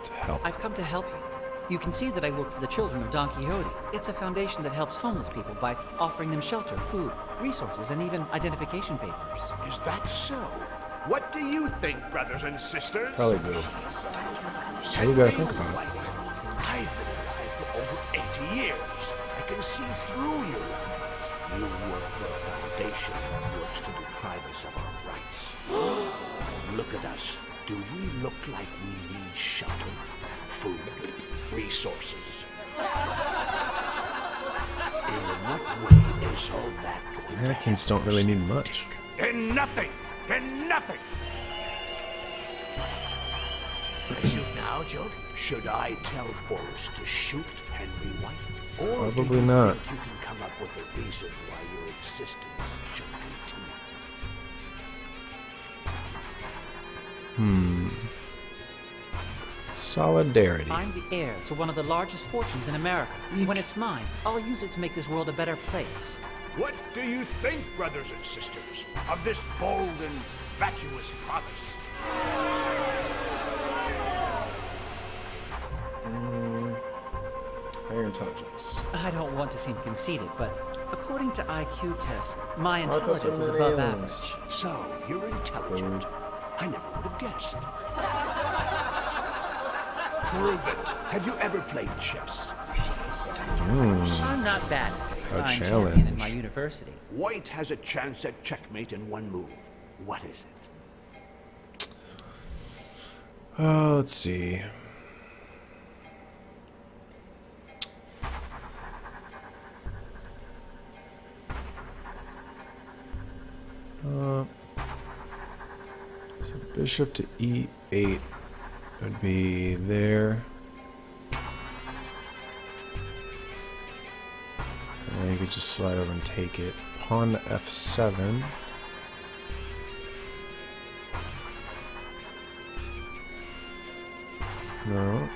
To help. I've come to help you. You can see that I work for the children of Don Quixote. It's a foundation that helps homeless people by offering them shelter, food, resources, and even identification papers. Is that so? What do you think, brothers and sisters? Probably Boo. What do you gotta think about it? White. I've been alive for over 80 years. I can see through you. You work for a foundation that works to deprive us of our rights. Look at us. Do we look like we need shelter, food, resources? In what way is all that going to Mannequins don't really need much. In nothing! In nothing! Shoot now, Joe? Should I tell Boris to shoot Henry White? Or Probably do you not. think you can come up with a reason why your existence should continue? Solidarity. I'm the heir to one of the largest fortunes in America. When it's mine, I'll use it to make this world a better place. What do you think, brothers and sisters, of this bold and vacuous promise? Higher intelligence. I don't want to seem conceited, but according to IQ tests, my thought they intelligence is were above aliens. average. So, you're intelligent. I never would have guessed. Prove it. Have you ever played chess? I'm not bad. A I'm champion in my challenge. university. White has a chance at checkmate in one move. What is it? Let's see. So bishop to e8 would be there. And you could just slide over and take it. Pawn to f7. No.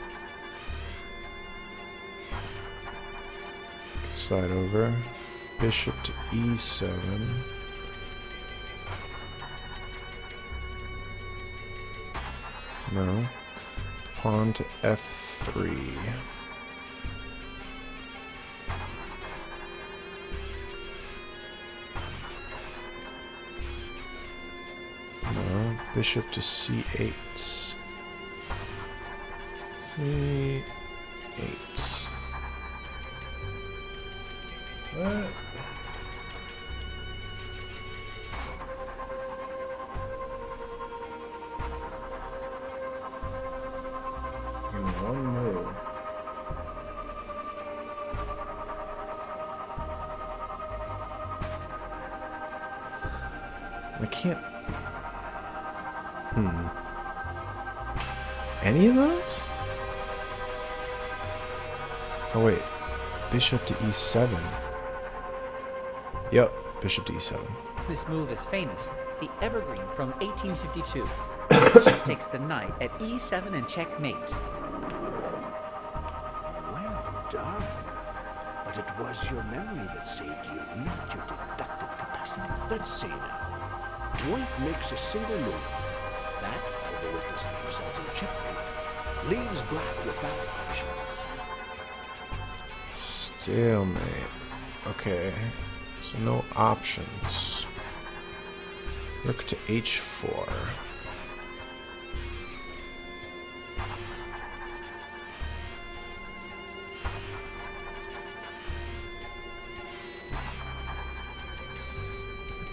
Slide over. Bishop to e7. No. Pawn to f3. No. Bishop to c8. C8. What? In one move. I can't. Any of those? Oh wait, bishop to e7. Yep, bishop to e7. This move is famous. The Evergreen from 1852. Bishop takes the knight at e7 and checkmate. Well done. But it was your memory that saved you, not your deductive capacity. Let's see now. White makes a single move. That, although it does not result in checkmate, leaves black without options. Stalemate. Okay. So no options. Rook to h4.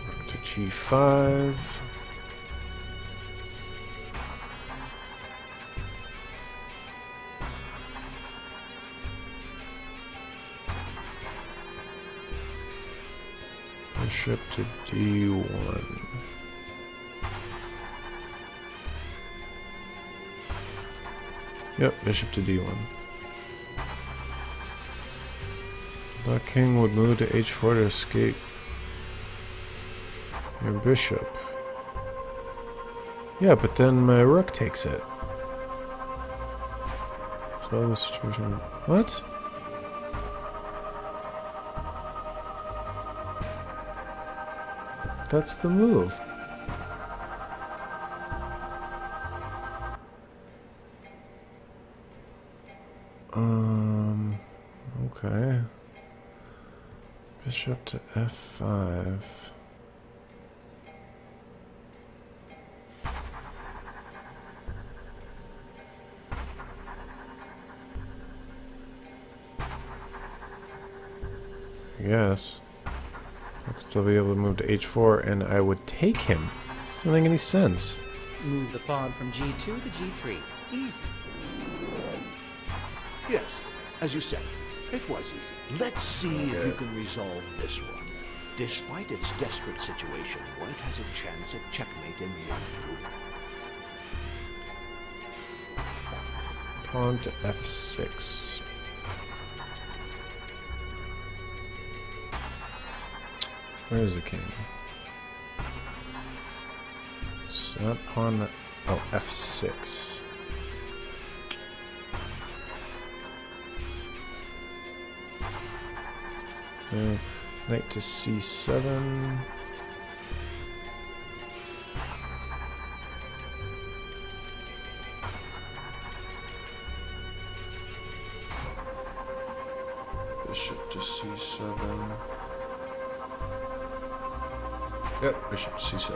Rook to g5. Bishop to d1. Yep, bishop to d1. Black king would move to h4 to escape your bishop. Yeah, but then my rook takes it. So the situation. What? That's the move. Okay. Bishop to f5. I guess. I could still be able to move to h4 and I would take him. It doesn't make any sense. Move the pawn from g2 to g3. Easy. Yes, as you said, it was easy. Let's see if you can resolve this one. Despite its desperate situation, White has a chance at checkmate in one move. Pawn to f6. Where's the king? So that pawn... Oh, f6. Knight to c7. Bishop to c7. Yep, bishop to c7.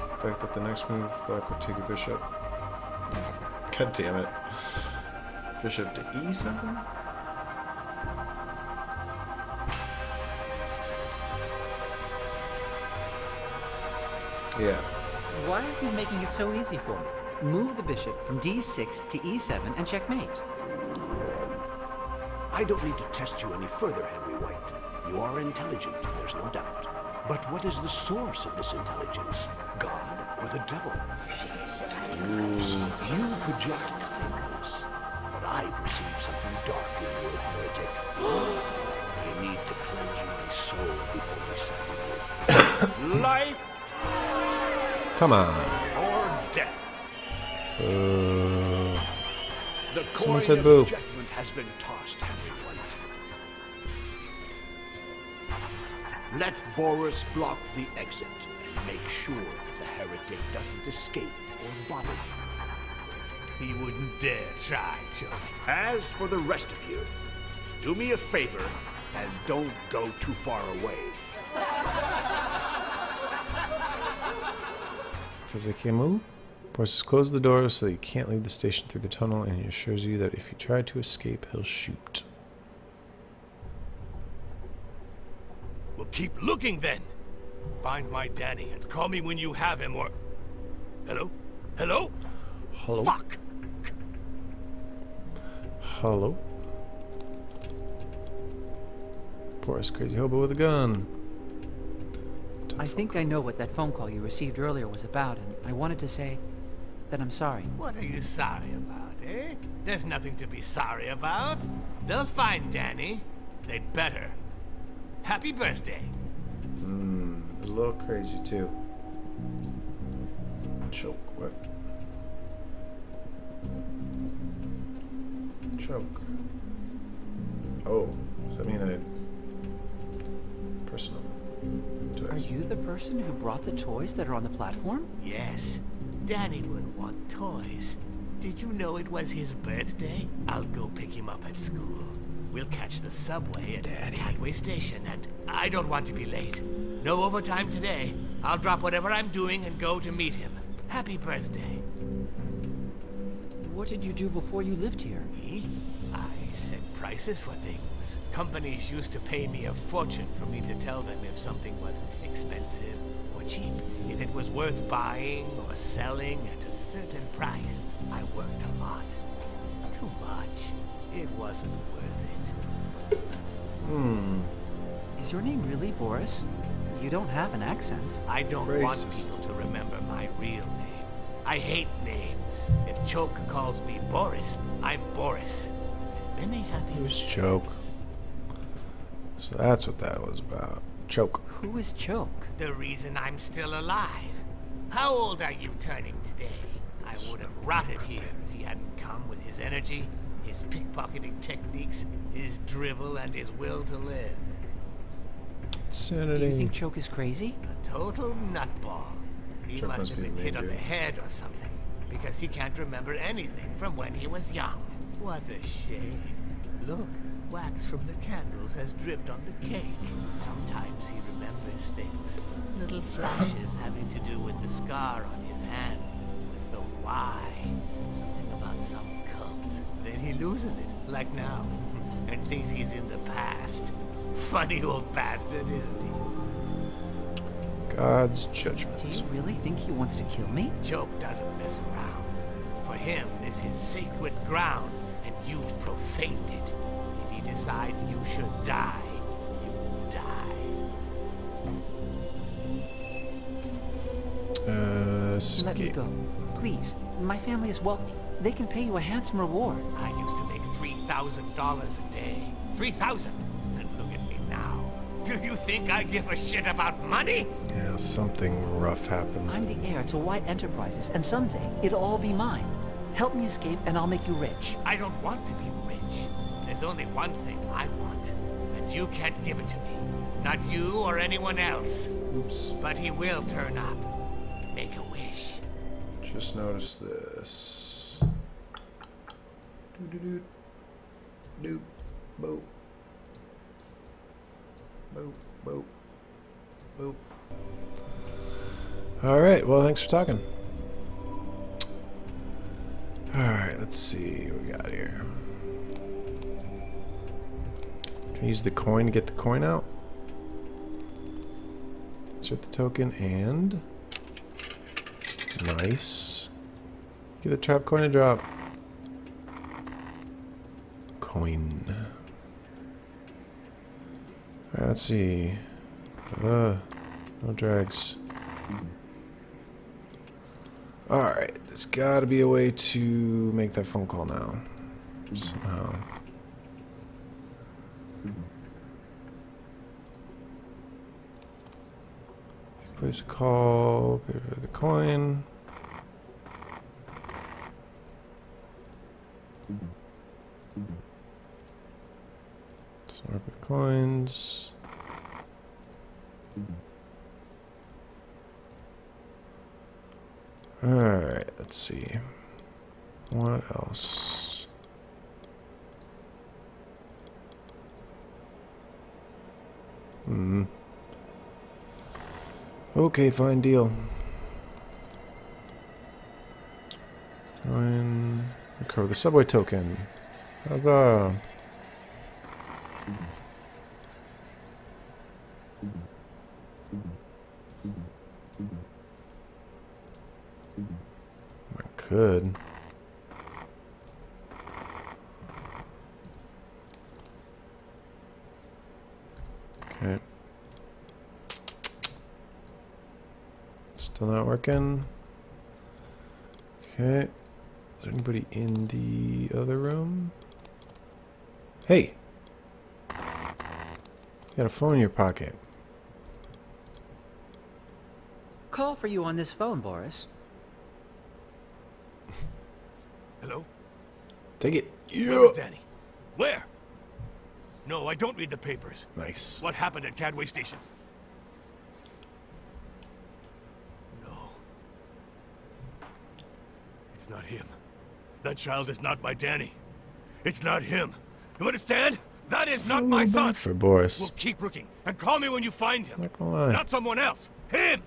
The fact that the next move back would take a bishop. God damn it. Bishop to e7? Yeah. Why are you making it so easy for me? Move the bishop from d6 to e7 and checkmate. I don't need to test you any further, Henry White. You are intelligent, there's no doubt. But what is the source of this intelligence? God or the devil? You project kindness, but I perceive something dark in you, heretic. I need to cleanse my soul before deciding. Life Come on. or death. The Someone coin said of boo. judgment has been tossed, Henry White. Let Boris block the exit and make sure that the heretic doesn't escape or bother you. He wouldn't dare try, Choke. As for the rest of you, do me a favor and don't go too far away. Because they can't move? Boris has closed the door so that you can't leave the station through the tunnel, and he assures you that if you try to escape, he'll shoot. Well, keep looking then. Find my Danny and call me when you have him or... Hello? Hello? Hello? Fuck! Hello? Boris, crazy hobo with a gun. I think I know what that phone call you received earlier was about, and I wanted to say that I'm sorry. What are you sorry about, eh? There's nothing to be sorry about. They'll find Danny. They'd better. Happy birthday. A little crazy too. Choke. What? Choke. Oh, does that mean I... Personal. Are you the person who brought the toys that are on the platform? Yes. Danny would want toys. Did you know it was his birthday? I'll go pick him up at school. We'll catch the subway at Highway Station, and I don't want to be late. No overtime today. I'll drop whatever I'm doing and go to meet him. Happy birthday. What did you do before you lived here? Me? I set prices for things. Companies used to pay me a fortune for me to tell them if something was expensive or cheap, if it was worth buying or selling at a certain price. I worked a lot. Too much. It wasn't worth it. Is your name really Boris? You don't have an accent. I don't want Racist. people to remember my real name. I hate names. If Choke calls me Boris, I'm Boris. And many happy Who's Choke? So that's what that was about. Choke. Who is Choke? The reason I'm still alive. How old are you turning today? I would have rotted here if he hadn't come with his energy, his pickpocketing techniques, his drivel, and his will to live. Insanity. Do you think Choke is crazy? A total nutball. He Choke must must have be been the hit main on the dude. head or something. because he can't remember anything from when he was young. What a shame. Look, wax from the candles has dripped on the cake. Sometimes he remembers things. Little flashes having to do with the scar on his hand. With the Y. Something about some cult. Then he loses it, like now. And thinks he's in the past. Funny old bastard, isn't he? God's judgment. Do you really think he wants to kill me? Joke doesn't mess around. For him, this is sacred ground, and you've profaned it. If he decides you should die, you die. Let me Escape. go. Please. My family is wealthy. They can pay you a handsome reward. I used to make $3,000 a day. 3,000. And look at me now. Do you think I give a shit about money? Yeah, something rough happened. I'm the heir to White Enterprises, and someday it'll all be mine. Help me escape, and I'll make you rich. I don't want to be rich. There's only one thing I want, and you can't give it to me. Not you or anyone else. Oops. But he will turn up. Make a wish. Just noticed this. Doo-doo-doo. Doop. Boop. Boop. Boop. Boop. Alright, well, thanks for talking. Alright, let's see what we got here. Can I use the coin to get the coin out? Insert the token and... Nice. Get the trap coin to drop. Coin. Alright, let's see. No drags. Alright, there's gotta be a way to make that phone call now. Somehow. Place a call, pay for the coin. Let's work with coins. Alright, let's see. What else? Okay, fine deal. Coin. Recover the subway token. Huzzah. I could. Okay. Still not working. Okay. Is there anybody in the other room? Hey! You got a phone in your pocket. Call for you on this phone, Boris. Hello? Take it. Where is Danny? Where? No, I don't read the papers. Nice. What happened at Cadway Station? No. It's not him. That child is not my Danny. It's not him. You understand? That is not my son. For Boris. We'll keep looking and call me when you find him. Not gonna lie. Not someone else. Him!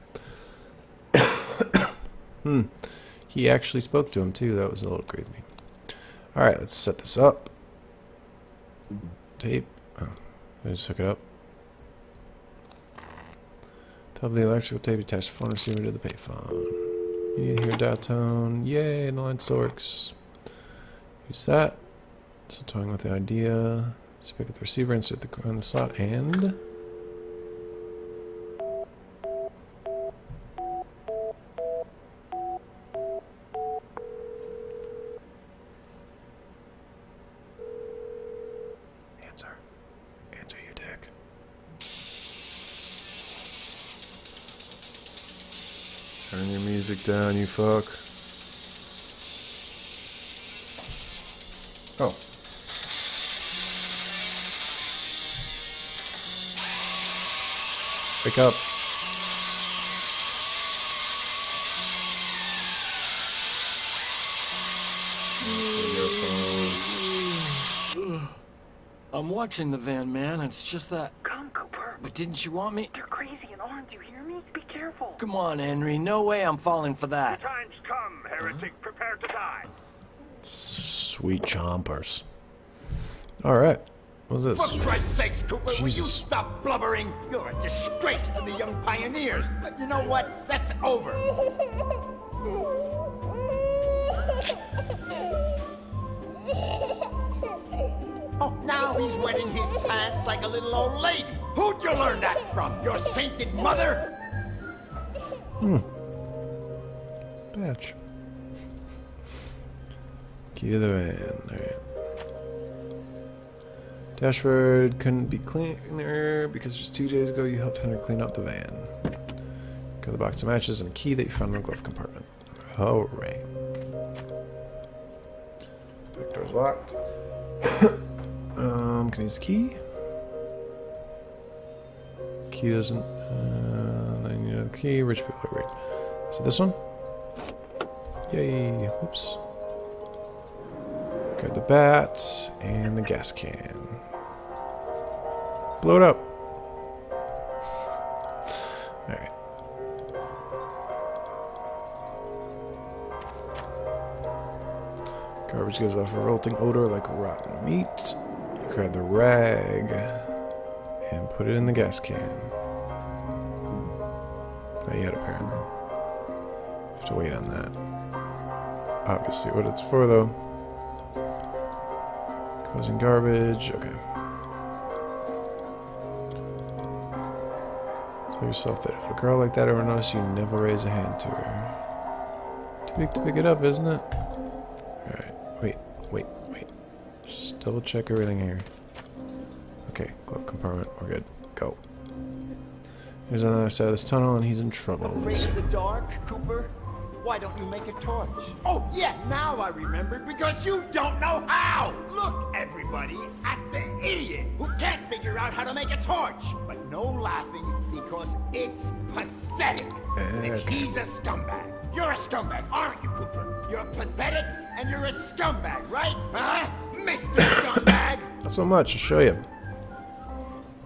He actually spoke to him too. That was a little creepy. Alright, let's set this up. Tape. Oh, I just hook it up. Tell the electrical tape attached phone receiver to the payphone. You need to hear dial tone. Yay, the line still works. Use that. So toying with the idea. Speak with the receiver, insert the coin in the slot, and answer your dick. Turn your music down, you fuck. Oh. Wake up. I'm watching the van, man. It's just that... Come, Cooper. But didn't you want me? You're crazy and armed, you hear me? Be careful. Come on, Henry. No way I'm falling for that. The time's come, heretic. Prepare to die. Sweet chompers. Alright. What's this? For Christ's sakes, Cooper, will you Jesus. stop blubbering? You're a disgrace to the young pioneers. But you know what? That's over. Oh, now he's wetting his pants like a little old lady. Who'd you learn that from? Your sainted mother? Batch. Key to the van. Alright. Dashboard couldn't be cleaner because just 2 days ago you helped Henry clean up the van. Got the box of matches and a key that you found in the glove compartment. Hooray. Back door's locked. Can I use the key? Key doesn't. Then you know the key. Rich people are weird. Is it this one? Yay! Oops. Got the bat and the gas can. Blow it up. All right. Garbage gives off a revolting odor like rotten meat. Grab the rag and put it in the gas can. Not yet, apparently. Have to wait on that. Obviously, what it's for, though. Goes in garbage. Okay. Tell yourself that if a girl like that ever notices you, never raise a hand to her. Too big to pick it up, isn't it? Alright. Wait. Just double check everything here. Okay, glove compartment. We're good. Go. He's on the other side of this tunnel and he's in trouble. Afraid of the dark, Cooper? Why don't you make a torch? Oh, yeah, now I remembered, because you don't know how! Look, everybody, at the idiot who can't figure out how to make a torch! But no laughing, because it's pathetic. And he's a scumbag. You're a scumbag, aren't you, Cooper? You're pathetic, and you're a scumbag, right? Huh? Mr. Scumbag! Not so much, I'll show you.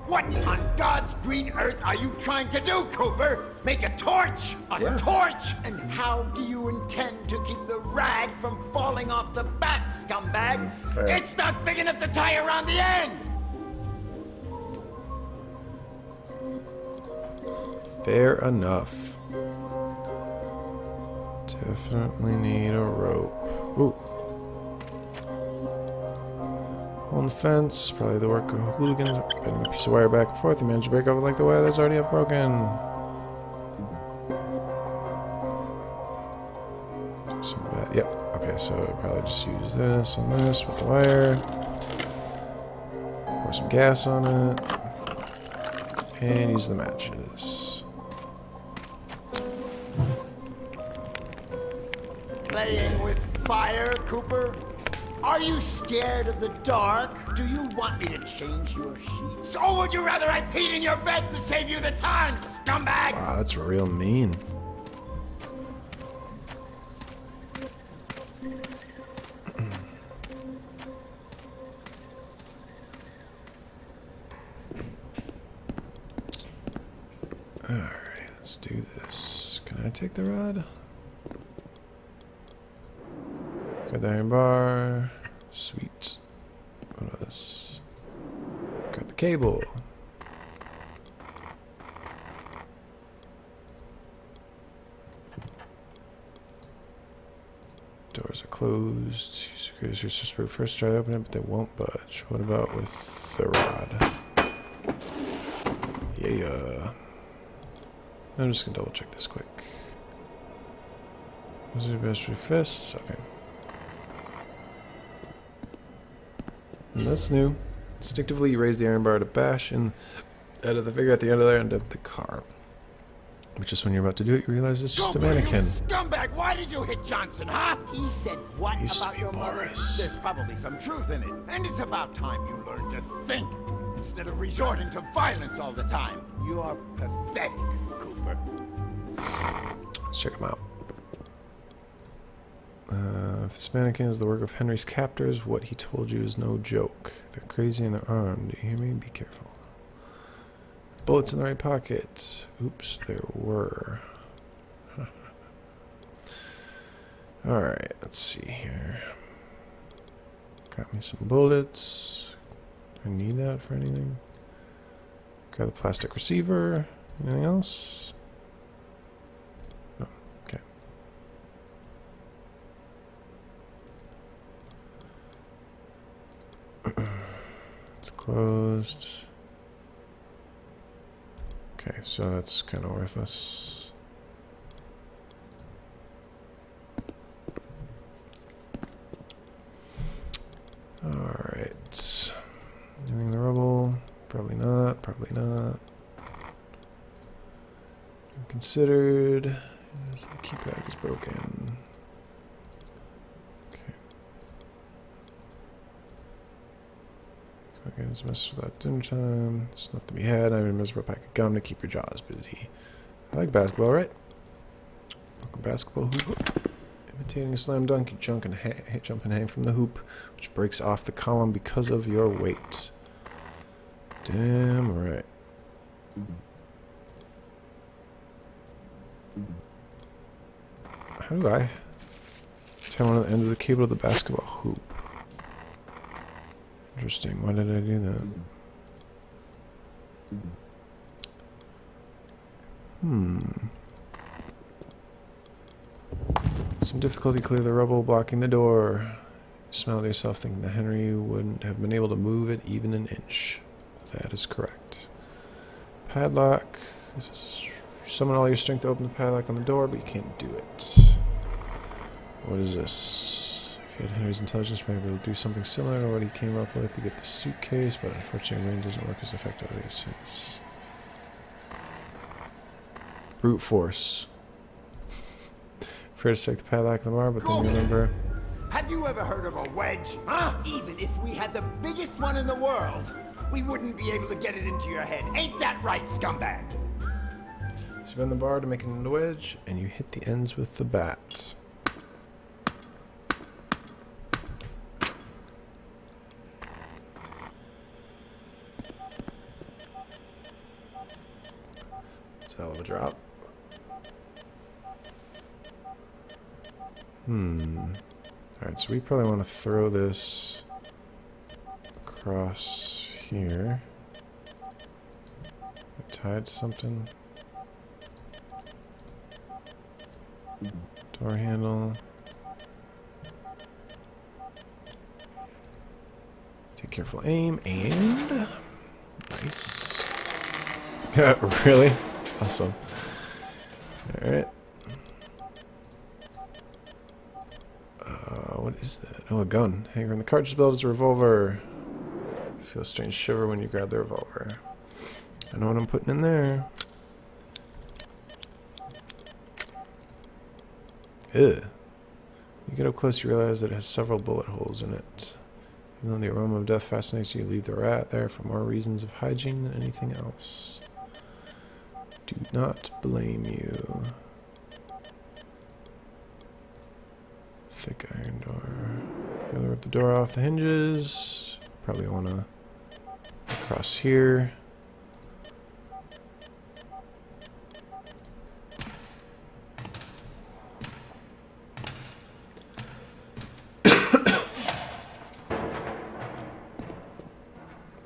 What on God's green earth are you trying to do, Cooper? Make a torch? A torch? And how do you intend to keep the rag from falling off the bat, scumbag? It's not big enough to tie around the end! Fair enough. Definitely need a rope. Ooh. On the fence, probably the work of hooligans. Bending a piece of wire back and forth, you manage to break over like the wire that's already broken. Yep. Okay, so probably just use this and this with the wire. Pour some gas on it. And use the matches. Playing with fire, Cooper? Are you scared of the dark? Do you want me to change your sheets? Or would you rather I peed in your bed to save you the time, scumbag? Wow, that's real mean. Alright, let's do this. Can I take the rod? Got the iron bar. Sweet. What about this? Got the cable. Doors are closed. Screws are supposed to first try to open it, but they won't budge. What about with the rod? Yeah. I'm just gonna double check this quick. Was it best for fists? Okay. And that's new. Instinctively, you raise the iron bar to bash in out of the figure at the other end of the car. But just when you're about to do it, you realize it's just a mannequin. Scumbag, why did you hit Johnson, huh? He said what Used to about be your mother? Boris. There's probably some truth in it. And it's about time you learn to think instead of resorting to violence all the time. You are pathetic, Cooper. Let's check them out. If this mannequin is the work of Henry's captors, what he told you is no joke. They're crazy and they're armed. Do you hear me? Be careful. Bullets in the right pocket. Oops, there were. Alright, let's see here. Got me some bullets. Do I need that for anything? Grab the plastic receiver. Anything else? No. Okay. It's closed. Okay, so that's kind of worthless. Alright. Anything in the rubble? Probably not, probably not. Considered. The keypad is broken. Okay. So I guess mess without dinner time. There's nothing to be had. I need a miserable pack of gum to keep your jaws busy. I like basketball, right? Welcome basketball hoop. Imitating a slam dunk, you jump and hang from the hoop, which breaks off the column because of your weight. Damn right. How do I tie one of the ends of the cable to the basketball hoop? Interesting. Why did I do that? Some difficulty clear the rubble blocking the door. You smiled to yourself, thinking that Henry wouldn't have been able to move it even an inch. That is correct. Padlock. Summon all your strength to open the padlock on the door, but you can't do it. What is this? If you had Henry's intelligence, maybe able to do something similar to what he came up with to get the suitcase, but unfortunately, your brain doesn't work as effectively as his. Brute force. Fair to take the padlock in the bar, but then remember. Have you ever heard of a wedge? Huh? Even if we had the biggest one in the world, we wouldn't be able to get it into your head. Ain't that right, scumbag? So you bend the bar to make it into a wedge, and you hit the ends with the bat. It's a hell of a drop. Alright, so we probably want to throw this across here. Tied to something. Door handle. Take careful aim, and nice. Really? Awesome. Alright. What is that? Oh, a gun. Hanging on the cartridge belt is a revolver. Feel a strange shiver when you grab the revolver. I know what I'm putting in there. Ew. You get up close, you realize that it has several bullet holes in it. Even though the aroma of death fascinates you, leave the rat there for more reasons of hygiene than anything else. Do not blame you. Thick iron door. You'll rip the door off the hinges. Probably want to cross here.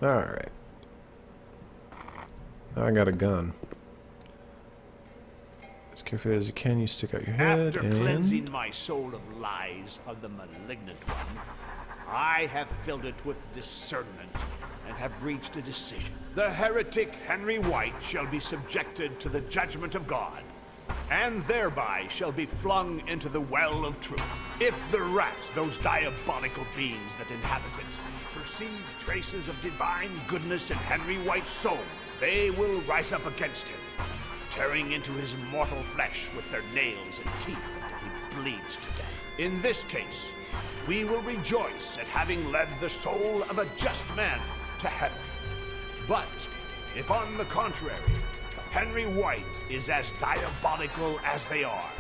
Alright. Now I got a gun. As carefully as you can, you stick out your head After and... cleansing my soul of lies of the malignant one, I have filled it with discernment and have reached a decision. The heretic Henry White shall be subjected to the judgment of God, and thereby shall be flung into the well of truth. If the rats, those diabolical beings that inhabit it, perceive traces of divine goodness in Henry White's soul, they will rise up against him, tearing into his mortal flesh with their nails and teeth until he bleeds to death. In this case, we will rejoice at having led the soul of a just man to heaven. But if on the contrary, Henry White is as diabolical as they are,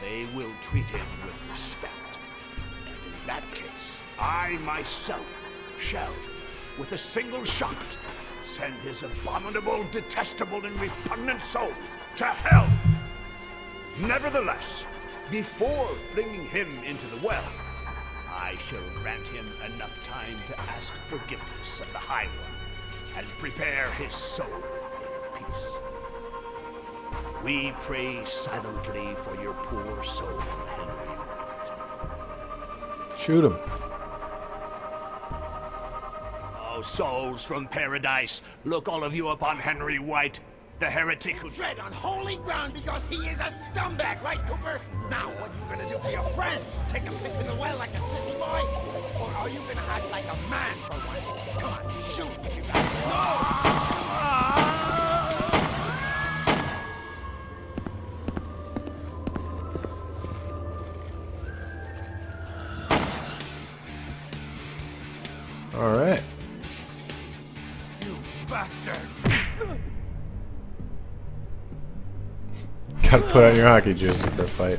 they will treat him with respect. that case, I myself shall, with a single shot, send his abominable, detestable, and repugnant soul to hell. Nevertheless, before flinging him into the well, I shall grant him enough time to ask forgiveness of the High One and prepare his soul in peace. We pray silently for your poor soul, Henry White. Shoot him. Oh, souls from paradise, look all of you upon Henry White, the heretic who Tread on holy ground because he is a scumbag, right, Cooper? Now, what are you gonna do for your friend? Take a piss in the well like a sissy boy? Or are you gonna act like a man for once? Come on, shoot, you guys. All right. You bastard! Gotta put on your hockey jersey for a fight.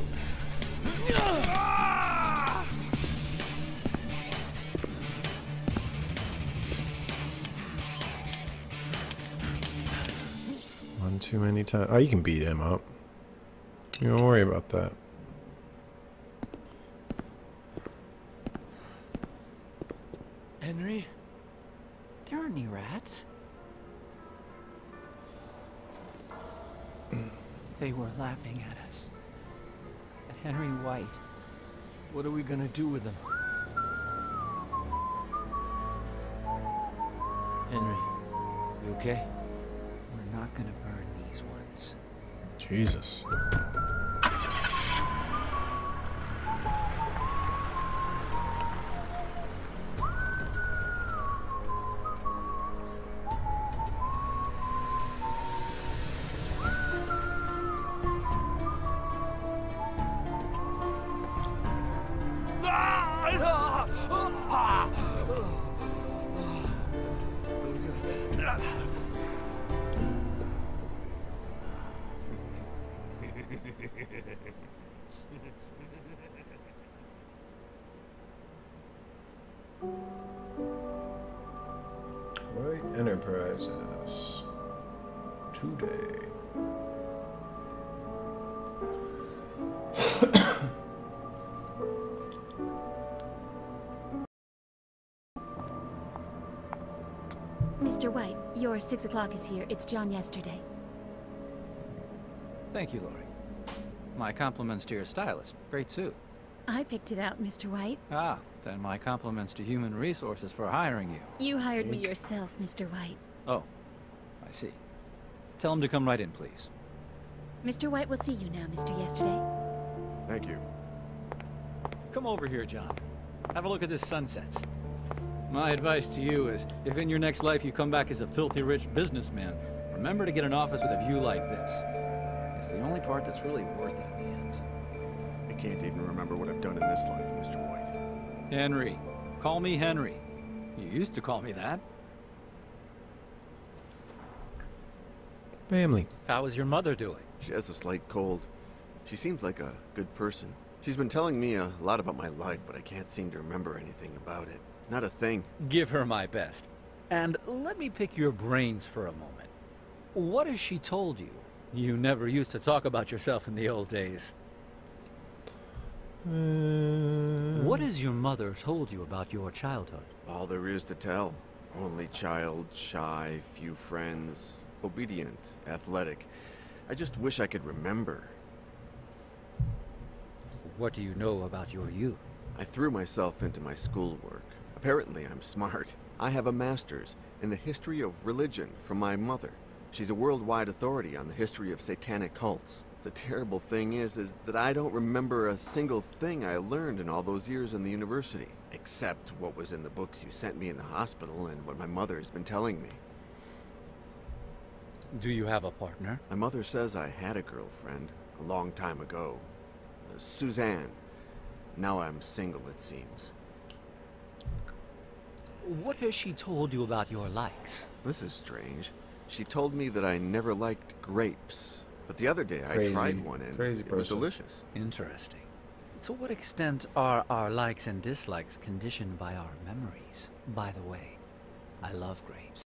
One too many times. Oh, you can beat him up. You don't worry about that. Henry? There aren't any rats. They were laughing at us. At Henry White. What are we gonna do with him? Henry, you okay? We're not gonna burn these ones. Jesus. White Enterprises. Today. Mr. White, your 6 o'clock is here. It's John yesterday. Thank you, Lori. My compliments to your stylist. Great suit. I picked it out, Mr. White. Ah, then my compliments to Human Resources for hiring you. You hired me yourself, Mr. White. Oh, I see. Tell him to come right in, please. Mr. White will see you now, Mr. Yesterday. Thank you. Come over here, John. Have a look at this sunset. My advice to you is, if in your next life you come back as a filthy rich businessman, remember to get an office with a view like this. It's the only part that's really worth it in the end. I can't even remember what I've done in this life, Mr. White. Henry. Call me Henry. You used to call me that. Family. How is your mother doing? She has a slight cold. She seems like a good person. She's been telling me a lot about my life, but I can't seem to remember anything about it. Not a thing. Give her my best. And let me pick your brains for a moment. What has she told you? You never used to talk about yourself in the old days. What has your mother told you about your childhood? All there is to tell. Only child, shy, few friends, obedient, athletic. I just wish I could remember. What do you know about your youth? I threw myself into my schoolwork. Apparently I'm smart. I have a master's in the history of religion from my mother. She's a worldwide authority on the history of satanic cults. The terrible thing is that I don't remember a single thing I learned in all those years in the university, except what was in the books you sent me in the hospital and what my mother has been telling me. Do you have a partner? My mother says I had a girlfriend a long time ago. Suzanne. Now I'm single, it seems. What has she told you about your likes? This is strange. She told me that I never liked grapes. But the other day I tried one and it was delicious. Interesting. To what extent are our likes and dislikes conditioned by our memories? By the way, I love grapes.